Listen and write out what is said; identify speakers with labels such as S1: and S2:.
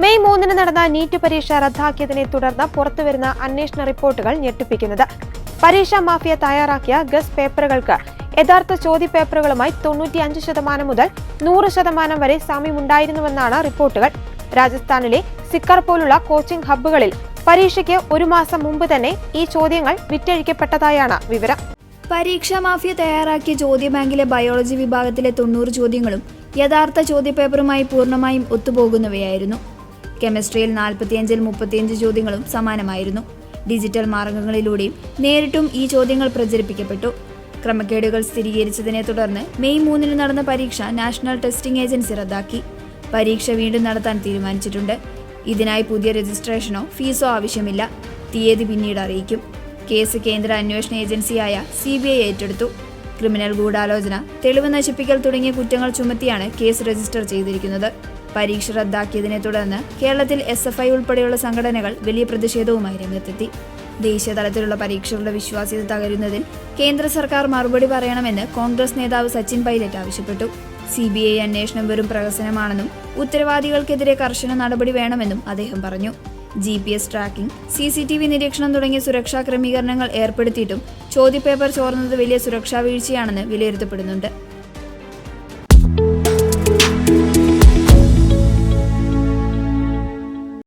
S1: May 3 നടന്ന NEET പരീക്ഷ റദ്ദാക്കിയതിനെ തുടർന്ന് പുറത്തുവരുന്ന അന്വേഷണ റിപ്പോർട്ടുകൾ ഞെട്ടിപ്പിക്കുന്നത്. പരീക്ഷാ മാഫിയ തയ്യാറാക്കിയ ഗസ് പേപ്പറുകൾക്ക് യഥാർത്ഥ ചോദ്യപേപ്പറുകളുമായി 95% മുതൽ 100% വരെ സാമ്യമുണ്ടായിരുന്നുവെന്നാണ് റിപ്പോർട്ടുകൾ. രാജസ്ഥാനിലെ സിക്കർ പോലുള്ള കോച്ചിംഗ് ഹബ്ബുകളിൽ പരീക്ഷയ്ക്ക് 1 മാസം മുമ്പ് തന്നെ ഈ ചോദ്യങ്ങൾ വിറ്റഴിക്കപ്പെട്ടതായാണ് വിവരം.
S2: പരീക്ഷാ മാഫിയ തയ്യാറാക്കിയ ചോദ്യബാങ്കിലെ ബയോളജി വിഭാഗത്തിലെ 90 ചോദ്യങ്ങളും യഥാർത്ഥ ചോദ്യപേപ്പറുമായി പൂർണ്ണമായും ഒത്തുപോകുന്നവയായിരുന്നു. കെമിസ്ട്രിയിൽ 45-ൽ 35 ചോദ്യങ്ങളും സമാനമായിരുന്നു. ഡിജിറ്റൽ മാർഗങ്ങളിലൂടെയും നേരിട്ടും ഈ ചോദ്യങ്ങൾ പ്രചരിപ്പിക്കപ്പെട്ടു. ക്രമക്കേടുകൾ സ്ഥിരീകരിച്ചതിനെ തുടർന്ന് മെയ് 3 നടന്ന പരീക്ഷ നാഷണൽ ടെസ്റ്റിംഗ് ഏജൻസി റദ്ദാക്കി. പരീക്ഷ വീണ്ടും നടത്താൻ തീരുമാനിച്ചിട്ടുണ്ട്. ഇതിനായി പുതിയ രജിസ്ട്രേഷനോ ഫീസോ ആവശ്യമില്ല. തീയതി പിന്നീട് അറിയിക്കും. കേസ് കേന്ദ്ര അന്വേഷണ ഏജൻസിയായ CBI ഏറ്റെടുത്തു. ക്രിമിനൽ ഗൂഢാലോചന, തെളിവ് നശിപ്പിക്കൽ തുടങ്ങിയ കുറ്റങ്ങൾ ചുമത്തിയാണ് കേസ് രജിസ്റ്റർ ചെയ്തിരിക്കുന്നത്. പരീക്ഷ റദ്ദാക്കിയതിനെ തുടർന്ന് കേരളത്തിൽ SFI ഉൾപ്പെടെയുള്ള സംഘടനകൾ വലിയ പ്രതിഷേധവുമായി രംഗത്തെത്തി. ദേശീയ തലത്തിലുള്ള പരീക്ഷകളുടെ വിശ്വാസ്യത തകരുന്നതിൽ കേന്ദ്ര സർക്കാർ മറുപടി പറയണമെന്ന് കോൺഗ്രസ് നേതാവ് സച്ചിൻ പൈലറ്റ് ആവശ്യപ്പെട്ടു. CBI അന്വേഷണം വെറും പ്രഹസനമാണെന്നും ഉത്തരവാദികൾക്കെതിരെ കർശന നടപടി വേണമെന്നും അദ്ദേഹം പറഞ്ഞു. GPS ട്രാക്കിംഗ്, CCTV നിരീക്ഷണം തുടങ്ങിയ സുരക്ഷാ ക്രമീകരണങ്ങൾ ഏർപ്പെടുത്തിയിട്ടും ചോദ്യപേപ്പർ ചോർന്നത് വലിയ സുരക്ഷാ വീഴ്ചയാണെന്ന് വിലയിരുത്തപ്പെടുന്നുണ്ട്.